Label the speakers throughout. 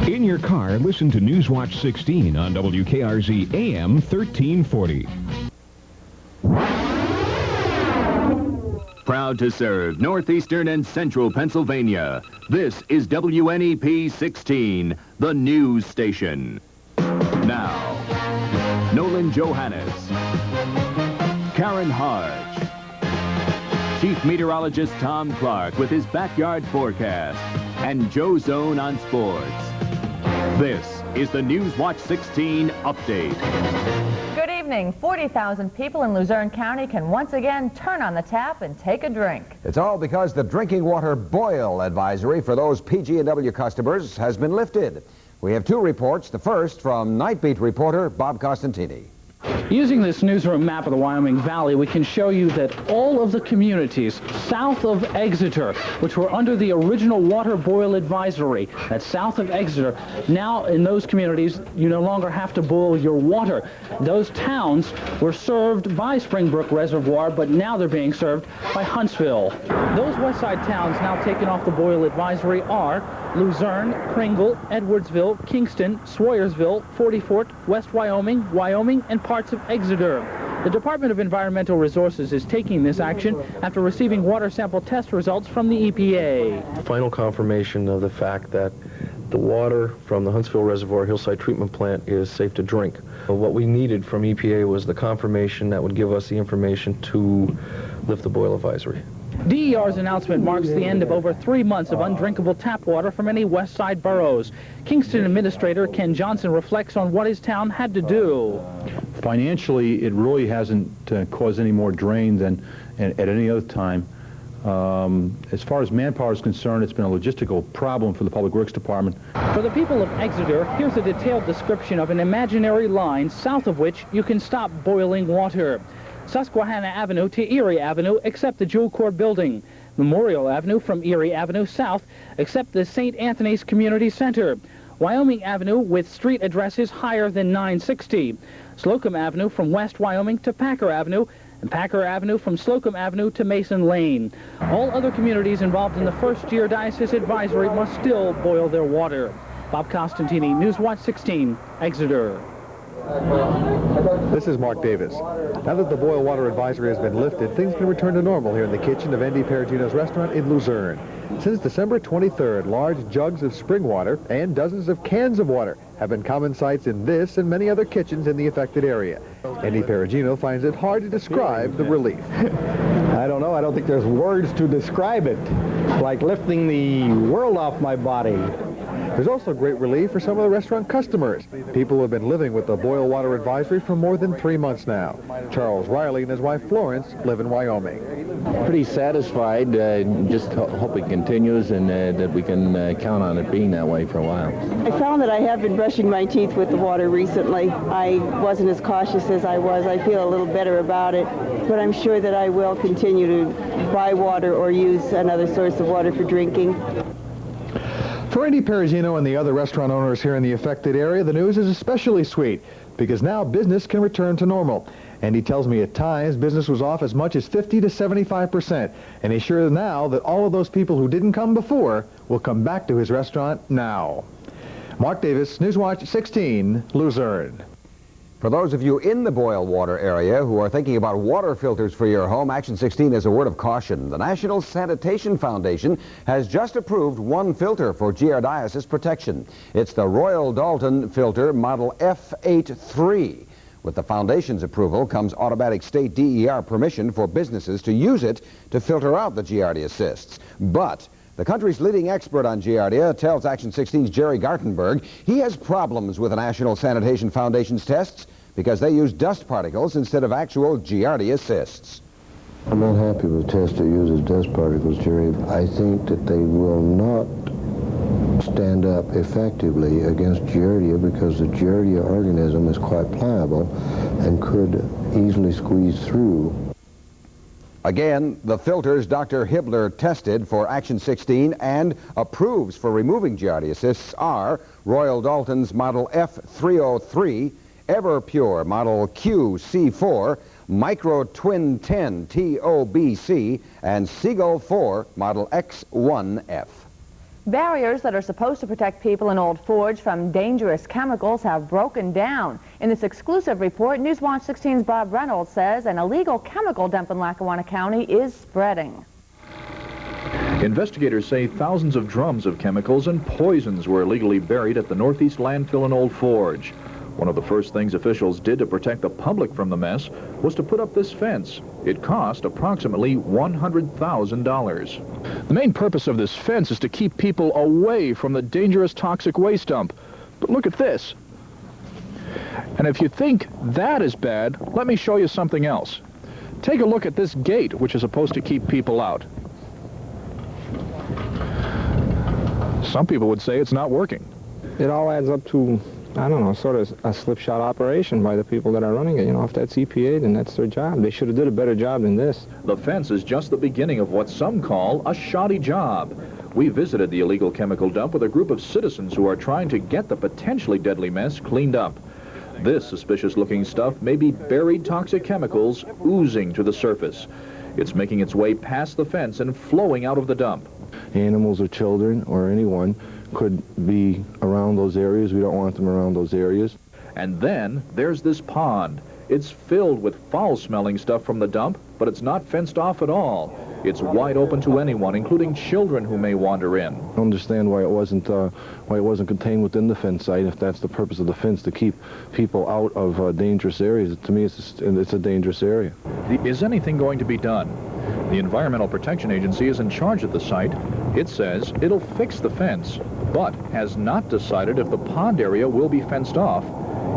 Speaker 1: In your car, listen to Newswatch 16 on WKRZ AM 1340.
Speaker 2: Proud to serve northeastern and central Pennsylvania. This is WNEP 16, the news station. Now, Nolan Johannes, Karen Harch, Chief Meteorologist Tom Clark with his backyard forecast, and Joe Zone on sports. This is the Newswatch 16 update.
Speaker 3: Good evening. 40,000 people in Luzerne County can once again turn on the tap and take a drink.
Speaker 4: It's all because the drinking water boil advisory for those PG&W customers has been lifted. We have two reports. The first from Night Beat reporter Bob Costantini.
Speaker 5: Using this newsroom map of the Wyoming Valley, we can show you that all of the communities south of Exeter, which were under the original water boil advisory, that's south of Exeter, now in those communities, you no longer have to boil your water. Those towns were served by Springbrook Reservoir, but now they're being served by Huntsville. Those west side towns now taken off the boil advisory are Luzerne, Pringle, Edwardsville, Kingston, Swoyersville, 40 Fort, West Wyoming, Wyoming, and parts of Exeter. The Department of Environmental Resources is taking this action after receiving water sample test results from the EPA.
Speaker 6: Final confirmation of the fact that the water from the Huntsville Reservoir Hillside Treatment Plant is safe to drink. What we needed from EPA was the confirmation that would give us the information to lift the boil advisory.
Speaker 5: DER's announcement marks the end of over 3 months of undrinkable tap water from any west side boroughs. Kingston Administrator Ken Johnson reflects on what his town had to do.
Speaker 7: Financially, it really hasn't caused any more drain than at any other time. As far as manpower is concerned, it's been a logistical problem for the Public Works Department.
Speaker 5: For the people of Exeter, here's a detailed description of an imaginary line south of which you can stop boiling water. Susquehanna Avenue to Erie Avenue, except the Jewel Corps building. Memorial Avenue from Erie Avenue south, except the St. Anthony's Community Center. Wyoming Avenue with street addresses higher than 960. Slocum Avenue from West Wyoming to Packer Avenue, and Packer Avenue from Slocum Avenue to Mason Lane. All other communities involved in the first giardiasis advisory must still boil their water. Bob Costantini, Newswatch 16, Exeter.
Speaker 8: This is Mark Davis. Now that the boil water advisory has been lifted, things can return to normal here in the kitchen of Andy Perugino's restaurant in Luzerne. Since December 23rd, large jugs of spring water and dozens of cans of water have been common sights in this and many other kitchens in the affected area. Andy Perugino finds it hard to describe the relief.
Speaker 9: I don't know. I don't think there's words to describe it. It's like lifting the world off my body.
Speaker 8: There's also great relief for some of the restaurant customers. People who have been living with the boil water advisory for more than 3 months now. Charles Riley and his wife Florence live in Wyoming.
Speaker 10: Pretty satisfied. Just hope it continues and that we can count on it being that way for a while.
Speaker 11: I found that I have been brushing my teeth with the water recently. I wasn't as cautious as I was. I feel a little better about it, but I'm sure that I will continue to buy water or use another source of water for drinking.
Speaker 8: For Andy Perugino and the other restaurant owners here in the affected area, the news is especially sweet because now business can return to normal. And he tells me at times business was off as much as 50 to 75%. And he's sure now that all of those people who didn't come before will come back to his restaurant now. Mark Davis, Newswatch 16, Luzerne.
Speaker 4: For those of you in the boil water area who are thinking about water filters for your home, Action 16 is a word of caution. The National Sanitation Foundation has just approved one filter for giardiasis protection. It's the Royal Dalton filter model F83. With the foundation's approval comes automatic state DER permission for businesses to use it to filter out the giardia cysts. But the country's leading expert on giardia tells Action 16's Jerry Gartenberg he has problems with the National Sanitation Foundation's tests because they use dust particles instead of actual giardia cysts.
Speaker 12: I'm not happy with tests that uses dust particles, Jerry. I think that they will not stand up effectively against giardia because the giardia organism is quite pliable and could easily squeeze through.
Speaker 4: Again, the filters Dr. Hibbler tested for Action 16 and approves for removing giardia cysts are Royal Dalton's model F303, Everpure model QC4, Micro Twin 10 TOBC, and Seagull 4 model X1F.
Speaker 3: Barriers that are supposed to protect people in Old Forge from dangerous chemicals have broken down. In this exclusive report, Newswatch 16's Bob Reynolds says an illegal chemical dump in Lackawanna County is spreading.
Speaker 13: Investigators say thousands of drums of chemicals and poisons were illegally buried at the Northeast landfill in Old Forge. One of the first things officials did to protect the public from the mess was to put up this fence. It cost approximately $100,000.
Speaker 14: The main purpose of this fence is to keep people away from the dangerous toxic waste dump. But look at this. And if you think that is bad, let me show you something else. Take a look at this gate, which is supposed to keep people out. Some people would say it's not working.
Speaker 15: It all adds up to, I don't know, sort of a slipshod operation by the people that are running it. You know, if that's EPA, then that's their job. They should have did a better job than this.
Speaker 13: The fence is just the beginning of what some call a shoddy job. We visited the illegal chemical dump with a group of citizens who are trying to get the potentially deadly mess cleaned up. This suspicious-looking stuff may be buried toxic chemicals oozing to the surface. It's making its way past the fence and flowing out of the dump.
Speaker 10: Animals or children or anyone could be around those areas. We don't want them around those areas.
Speaker 13: And then there's this pond. It's filled with foul-smelling stuff from the dump, but it's not fenced off at all. It's wide open to anyone, including children who may wander in.
Speaker 10: I don't understand why it wasn't contained within the fence site, if that's the purpose of the fence, to keep people out of dangerous areas. To me, it's a dangerous area.
Speaker 13: Is anything going to be done? The Environmental Protection Agency is in charge at the site. It says it'll fix the fence, but has not decided if the pond area will be fenced off,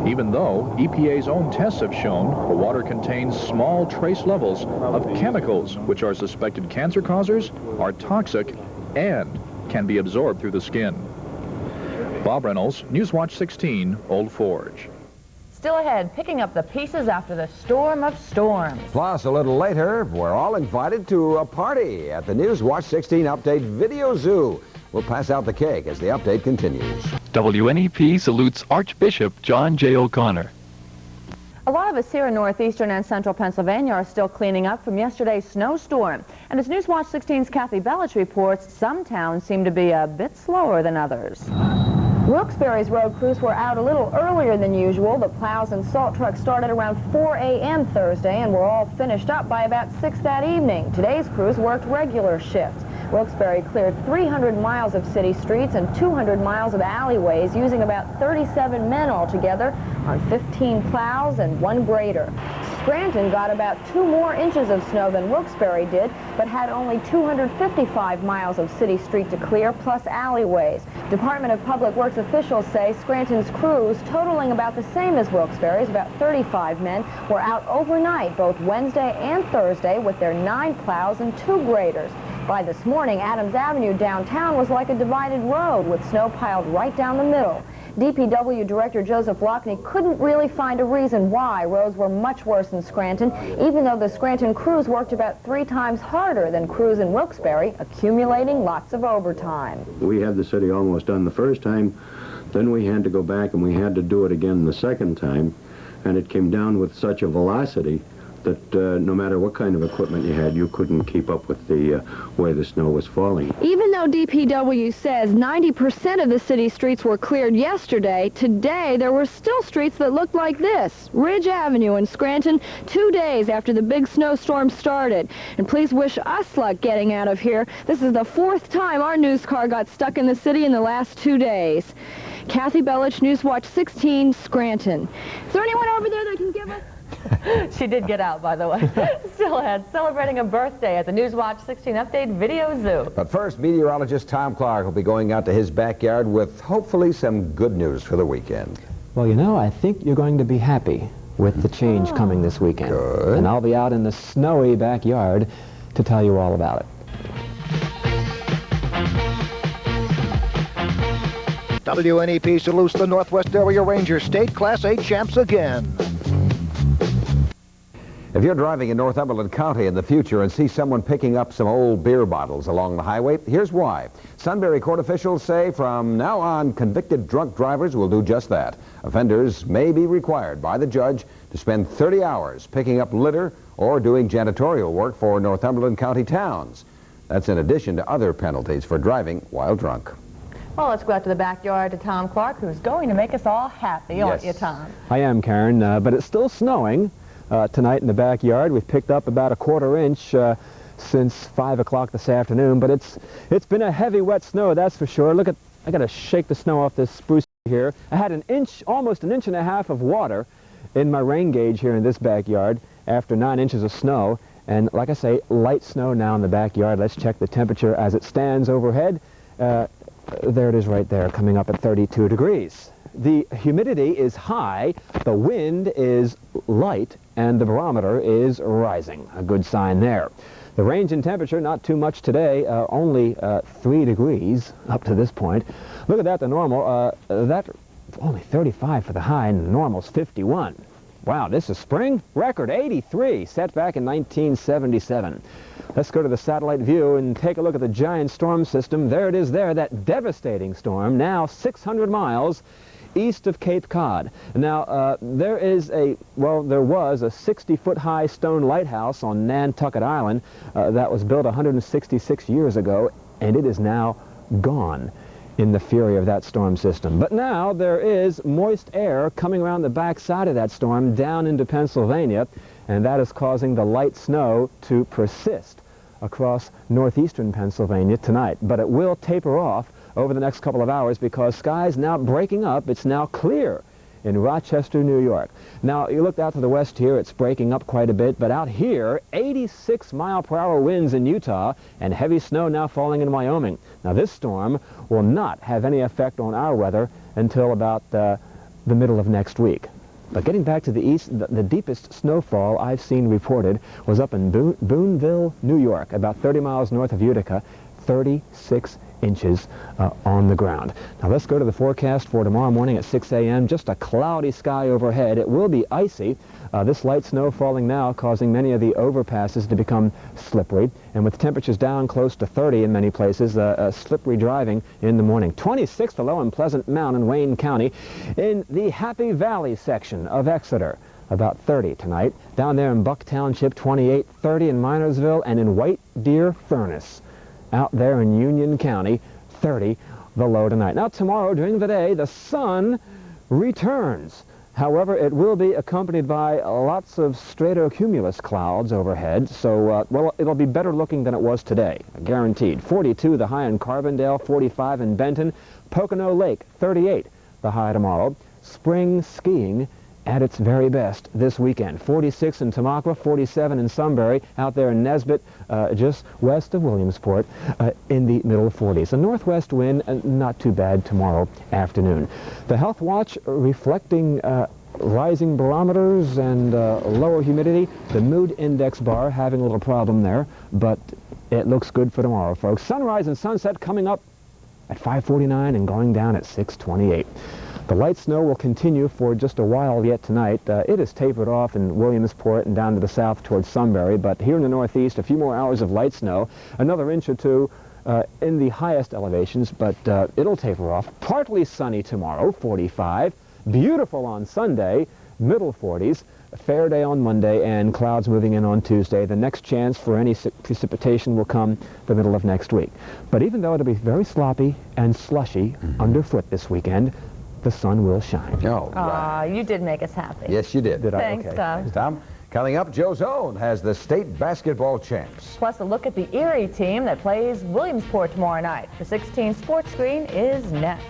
Speaker 13: even though EPA's own tests have shown the water contains small trace levels of chemicals which are suspected cancer causers, are toxic, and can be absorbed through the skin. Bob Reynolds, Newswatch 16, Old Forge.
Speaker 3: Still ahead, picking up the pieces after the storm of storms.
Speaker 4: Plus, a little later, we're all invited to a party at the Newswatch 16 Update Video Zoo. We'll pass out the cake as the update continues.
Speaker 16: WNEP salutes Archbishop John J. O'Connor.
Speaker 3: A lot of us here in northeastern and central Pennsylvania are still cleaning up from yesterday's snowstorm. And as Newswatch 16's Kathi Belich reports, some towns seem to be a bit slower than others. Wilkes-Barre's road crews were out a little earlier than usual. The plows and salt trucks started around 4 a.m. Thursday and were all finished up by about 6 that evening. Today's crews worked regular shifts. Wilkes-Barre cleared 300 miles of city streets and 200 miles of alleyways, using about 37 men altogether on 15 plows and 1 grader. Scranton got about 2 more inches of snow than Wilkes-Barre did, but had only 255 miles of city street to clear, plus alleyways. Department of Public Works officials say Scranton's crews, totaling about the same as Wilkes-Barre's, about 35 men, were out overnight, both Wednesday and Thursday, with their 9 plows and 2 graders. By this morning, Adams Avenue downtown was like a divided road, with snow piled right down the middle. DPW Director Joseph Lockney couldn't really find a reason why roads were much worse in Scranton, even though the Scranton crews worked about 3 times harder than crews in Wilkes-Barre, accumulating lots of overtime.
Speaker 17: We had the city almost done the first time, then we had to go back and we had to do it again the second time, and it came down with such a velocity that no matter what kind of equipment you had, you couldn't keep up with the way the snow was falling.
Speaker 18: Even though DPW says 90% of the city streets were cleared yesterday, today there were still streets that looked like this. Ridge Avenue in Scranton, 2 days after the big snowstorm started. And please wish us luck getting out of here. This is the 4th time our news car got stuck in the city in the last 2 days. Kathi Belich, Newswatch 16, Scranton. Is there anyone over there that can give us...
Speaker 3: She did get out, by the way. Still ahead, celebrating a birthday at the Newswatch 16 Update Video Zoo.
Speaker 4: But first, meteorologist Tom Clark will be going out to his backyard with hopefully some good news for the weekend.
Speaker 19: Well, you know, I think you're going to be happy with the change coming this weekend.
Speaker 4: Good.
Speaker 19: And I'll be out in the snowy backyard to tell you all about it.
Speaker 20: WNEP salutes the Northwest Area Ranger State Class 8 champs again.
Speaker 4: If you're driving in Northumberland County in the future and see someone picking up some old beer bottles along the highway, here's why. Sunbury court officials say from now on, convicted drunk drivers will do just that. Offenders may be required by the judge to spend 30 hours picking up litter or doing janitorial work for Northumberland County towns. That's in addition to other penalties for driving while drunk.
Speaker 3: Well, let's go out to the backyard to Tom Clark, who's going to make us all happy, aren't you, Tom?
Speaker 19: I am, Karen, but it's still snowing tonight in the backyard. We've picked up about a quarter inch since 5 o'clock this afternoon, but it's been a heavy, wet snow, that's for sure. Look at, I got to shake the snow off this spruce here. I had almost an inch and a half of water in my rain gauge here in this backyard after 9 inches of snow. And like I say, light snow now in the backyard. Let's check the temperature as it stands overhead. There it is right there, coming up at 32 degrees. The humidity is high, the wind is light, and the barometer is rising. A good sign there. The range in temperature, not too much today, only 3 degrees up to this point. Look at that, the normal, that only 35 for the high, and the normal's 51. Wow, this is spring? Record 83, set back in 1977. Let's go to the satellite view and take a look at the giant storm system. There it is there, that devastating storm, now 600 miles east of Cape Cod. Now, there was a 60-foot high stone lighthouse on Nantucket Island that was built 166 years ago, and it is now gone in the fury of that storm system. But now there is moist air coming around the backside of that storm down into Pennsylvania, and that is causing the light snow to persist across northeastern Pennsylvania tonight. But it will taper off over the next couple of hours because skies now breaking up. It's now clear in Rochester, New York. Now, you looked out to the west here, it's breaking up quite a bit, but out here, 86-mile-per-hour winds in Utah and heavy snow now falling in Wyoming. Now, this storm will not have any effect on our weather until about the middle of next week. But getting back to the east, the deepest snowfall I've seen reported was up in Boonville, New York, about 30 miles north of Utica, 36 inches on the ground. Now let's go to the forecast for tomorrow morning at 6 a.m. Just a cloudy sky overhead. It will be icy. This light snow falling now causing many of the overpasses to become slippery, and with temperatures down close to 30 in many places, slippery driving in the morning. 26 the low in Pleasant Mountain, Wayne County. In the Happy Valley section of Exeter, about 30 tonight. Down there in Buck Township, 28, 30 in Minersville, and in White Deer Furnace, out there in Union County, 30 the low tonight. Now tomorrow during the day, the sun returns. However, it will be accompanied by lots of stratocumulus clouds overhead, so well, it'll be better looking than it was today, guaranteed. 42 the high in Carbondale, 45 in Benton, Pocono Lake, 38 the high tomorrow. Spring skiing at its very best this weekend. 46 in Tamaqua, 47 in Sunbury, out there in Nesbitt, just west of Williamsport, in the middle 40s. A northwest wind, not too bad tomorrow afternoon. The Health Watch reflecting rising barometers and lower humidity. The mood index bar having a little problem there, but it looks good for tomorrow, folks. Sunrise and sunset coming up at 5:49 and going down at 6:28. The light snow will continue for just a while yet tonight. It has tapered off in Williamsport and down to the south towards Sunbury, but here in the northeast, a few more hours of light snow, another inch or two in the highest elevations, but it'll taper off. Partly sunny tomorrow, 45. Beautiful on Sunday, middle 40s. A fair day on Monday, and clouds moving in on Tuesday. The next chance for any precipitation will come the middle of next week. But even though it'll be very sloppy and slushy underfoot this weekend, the sun will shine.
Speaker 4: Oh,
Speaker 3: right. You did make us happy.
Speaker 4: Yes, you did.
Speaker 3: Thanks,
Speaker 4: Okay.
Speaker 3: Tom.
Speaker 4: Thanks, Tom. Coming up, Joe Zone has the state basketball champs.
Speaker 3: Plus a look at the Erie team that plays Williamsport tomorrow night. The 16 Sports Screen is next.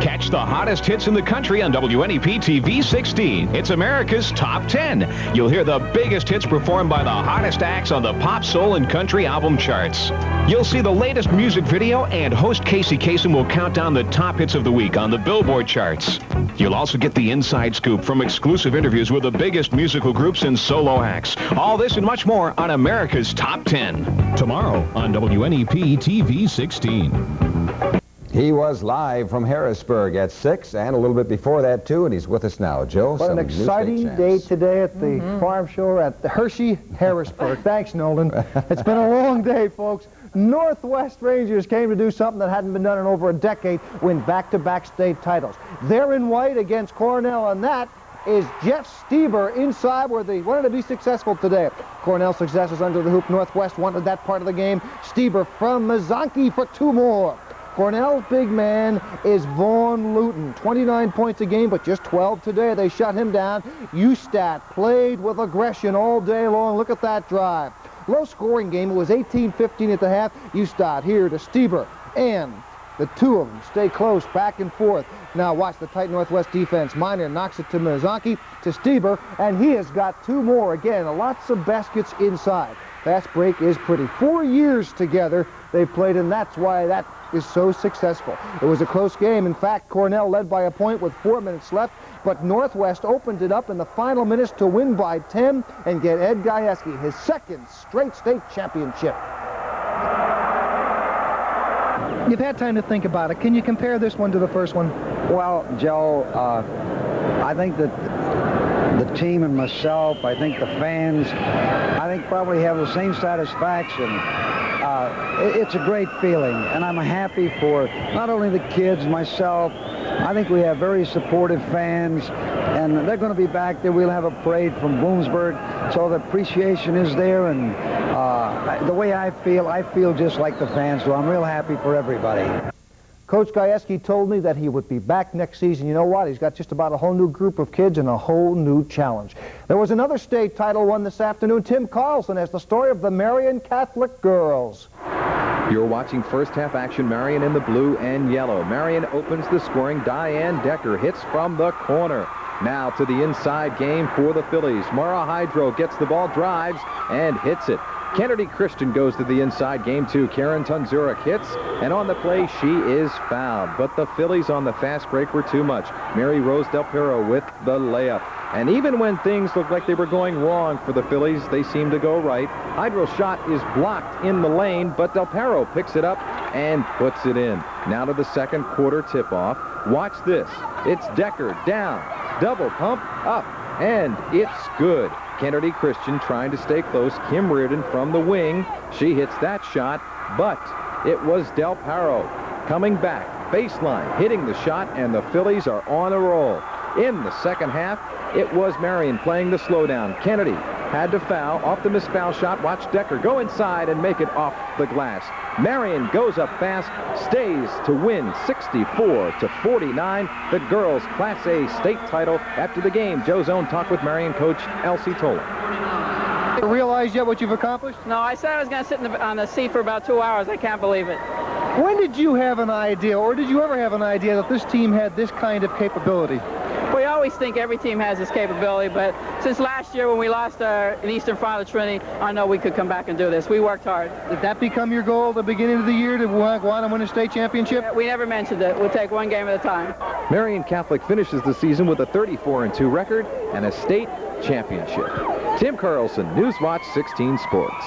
Speaker 1: Catch the hottest hits in the country on WNEP TV 16. It's America's Top 10. You'll hear the biggest hits performed by the hottest acts on the pop, soul, and country album charts. You'll see the latest music video, and host Casey Kasem will count down the top hits of the week on the Billboard charts. You'll also get the inside scoop from exclusive interviews with the biggest musical groups and solo acts. All this and much more on America's Top 10. Tomorrow on WNEP TV 16.
Speaker 4: He was live from Harrisburg at 6, and a little bit before that, too, and he's with us now. Joe,
Speaker 20: what an exciting day today at the farm show at the Hershey, Harrisburg. Thanks, Nolan. It's been a long day, folks. Northwest Rangers came to do something that hadn't been done in over a decade, win back-to-back state titles. They're in white against Cornell, and that is Jeff Stieber inside where they wanted to be successful today. Cornell's successes under the hoop. Northwest wanted that part of the game. Stieber from Mazzanchi for 2 more. Cornell's big man is Vaughn Luton. 29 points a game, but just 12 today. They shut him down. Ustat played with aggression all day long. Look at that drive. Low-scoring game. It was 18-15 at the half. Ustat here to Stieber. And the two of them stay close, back and forth. Now watch the tight Northwest defense. Miner knocks it to Mazzanchi, to Stieber, and he has got 2 more. Again, lots of baskets inside. Fast break is pretty. 4 years together they played, and that's why that is so successful. It was a close game. In fact, Cornell led by a point with 4 minutes left, but Northwest opened it up in the final minutes to win by 10 and get Ed Gajewski his 2nd straight state championship. You've had time to think about it. Can you compare this one to the first one?
Speaker 21: Well, Joe, I think that the team and myself, I think the fans, I think probably have the same satisfaction. It's a great feeling, and I'm happy for not only the kids, myself. I think we have very supportive fans, and they're going to be back there. We'll have a parade from Bloomsburg, so the appreciation is there, and the way I feel just like the fans do. I'm real happy for everybody.
Speaker 20: Coach Gajewski told me that he would be back next season. You know what? He's got just about a whole new group of kids and a whole new challenge. There was another state title won this afternoon. Tim Carlson has the story of the Marion Catholic girls.
Speaker 22: You're watching first half action. Marion in the blue and yellow. Marion opens the scoring. Diane Decker hits from the corner. Now to the inside game for the Phillies. Mara Hydro gets the ball, drives, and hits it. Kennedy Christian goes to the inside game too. Karen Tunzurek hits, and on the play she is fouled. But the Phillies on the fast break were too much. Mary Rose Del Perro with the layup. And even when things looked like they were going wrong for the Phillies, they seem to go right. Hydro's shot is blocked in the lane, but Del Perro picks it up and puts it in. Now to the second quarter tip-off. Watch this. It's Decker down, double pump up, and it's good. Kennedy Christian trying to stay close. Kim Reardon from the wing. She hits that shot, but it was Del Perro coming back, baseline, hitting the shot, and the Phillies are on a roll. In the second half, it was Marion playing the slowdown. Kennedy had to foul off the missed foul shot. Watch Decker go inside and make it off the glass. Marion goes up fast, stays to win 64-49. The girls' Class A state title. After the game, Joe Zone talked with Marion coach Elsie Tola.
Speaker 20: You realize yet what you've accomplished?
Speaker 23: No, I said I was going to sit on the seat for about 2 hours. I can't believe it.
Speaker 20: When did you have an idea, or did you ever have an idea that this team had this kind of capability?
Speaker 23: We always think every team has this capability, but since last year when we lost in Eastern Final Trinity, I know we could come back and do this. We worked hard.
Speaker 20: Did that become your goal at the beginning of the year, to want to win a state championship?
Speaker 23: We never mentioned it. We'll take one game at a time.
Speaker 22: Marion Catholic finishes the season with a 34-2 record and a state championship. Tim Carlson, Newswatch 16 Sports.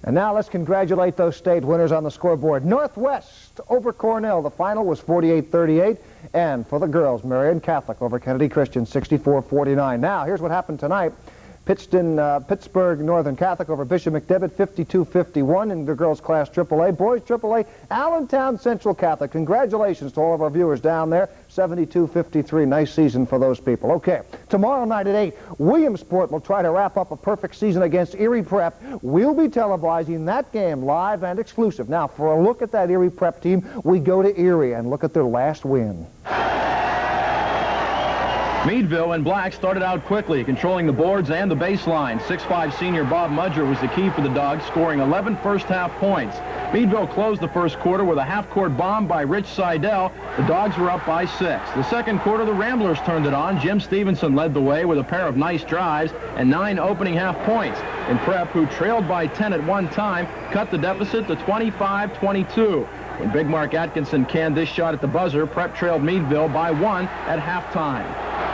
Speaker 20: And now let's congratulate those state winners on the scoreboard. Northwest over Cornell. The final was 48-38. And for the girls, Marion Catholic over Kennedy Christian, 64-49. Now, here's what happened tonight. Pitched in Pittsburgh Northern Catholic over Bishop McDevitt, 52-51 in the girls' class AAA. Boys AAA, Allentown Central Catholic. Congratulations to all of our viewers down there. 72-53. Nice season for those people. Okay, tomorrow night at 8, Williamsport will try to wrap up a perfect season against Erie Prep. We'll be televising that game live and exclusive. Now, for a look at that Erie Prep team, we go to Erie and look at their last win.
Speaker 24: Meadville in black started out quickly, controlling the boards and the baseline. 6'5" senior Bob Mudger was the key for the Dogs, scoring 11 first-half points. Meadville closed the first quarter with a half-court bomb by Rich Seidel. The Dogs were up by 6. The second quarter, the Ramblers turned it on. Jim Stevenson led the way with a pair of nice drives and 9 opening half points. And Prep, who trailed by 10 at one time, cut the deficit to 25-22. When Big Mark Atkinson canned this shot at the buzzer, Prep trailed Meadville by 1 at halftime.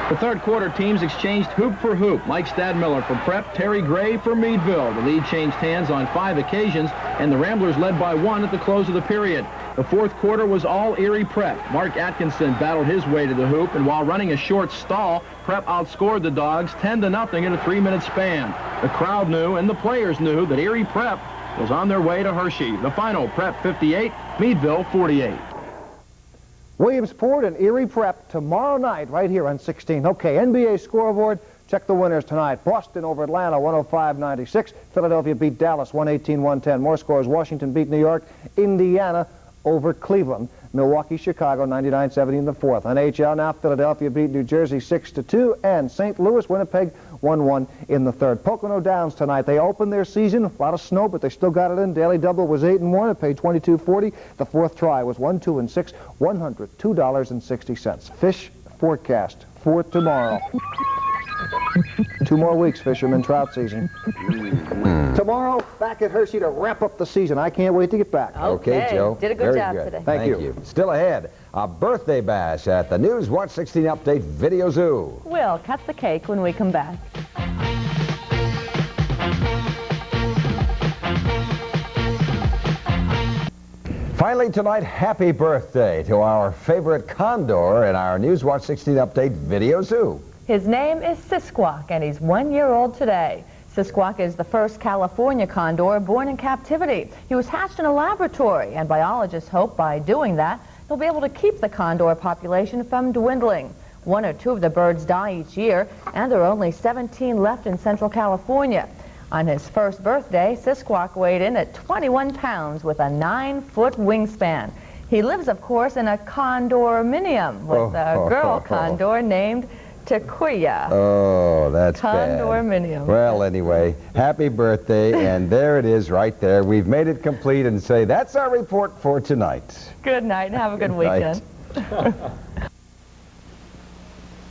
Speaker 24: The third quarter teams exchanged hoop for hoop. Mike Stadmiller for Prep, Terry Gray for Meadville. The lead changed hands on 5 occasions, and the Ramblers led by 1 at the close of the period. The fourth quarter was all Erie Prep. Mark Atkinson battled his way to the hoop, and while running a short stall, Prep outscored the Dogs 10-0 in a 3-minute span. The crowd knew, and the players knew, that Erie Prep was on their way to Hershey. The final, Prep 58, Meadville 48.
Speaker 20: Williamsport and Erie Prep tomorrow night right here on 16. Okay, NBA scoreboard. Check the winners tonight. Boston over Atlanta, 105-96. Philadelphia beat Dallas, 118-110. More scores. Washington beat New York. Indiana over Cleveland. Milwaukee, Chicago, 99-70 in the fourth. NHL now, Philadelphia beat New Jersey 6-2, and St. Louis, Winnipeg, 1-1 in the third. Pocono Downs tonight. They opened their season. A lot of snow, but they still got it in. Daily double was 8-1. It paid $22.40. The fourth try was 1-2-6, $102.60. Fish forecast for tomorrow. 2 more weeks, fishermen, trout season. Tomorrow, back at Hershey to wrap up the season. I can't wait to get back.
Speaker 3: Okay,
Speaker 4: Joe.
Speaker 3: Did a good job today.
Speaker 4: Thank you. Still ahead, a birthday bash at the Newswatch 16 Update Video Zoo.
Speaker 3: We'll cut the cake when we come back.
Speaker 4: Finally tonight, happy birthday to our favorite condor in our Newswatch 16 Update Video Zoo.
Speaker 3: His name is Sisquak, and he's 1 year old today. Sisquak is the first California condor born in captivity. He was hatched in a laboratory, and biologists hope by doing that, they'll be able to keep the condor population from dwindling. 1 or 2 of the birds die each year, and there are only 17 left in Central California. On his first birthday, Sisquak weighed in at 21 pounds with a 9-foot wingspan. He lives, of course, in a condominium with a girl condor named Taquilla.
Speaker 4: Oh, that's bad.
Speaker 3: Condominium.
Speaker 4: Well, anyway, happy birthday, and there it is right there. We've made it complete and say that's our report for tonight.
Speaker 3: Good night and have a good weekend.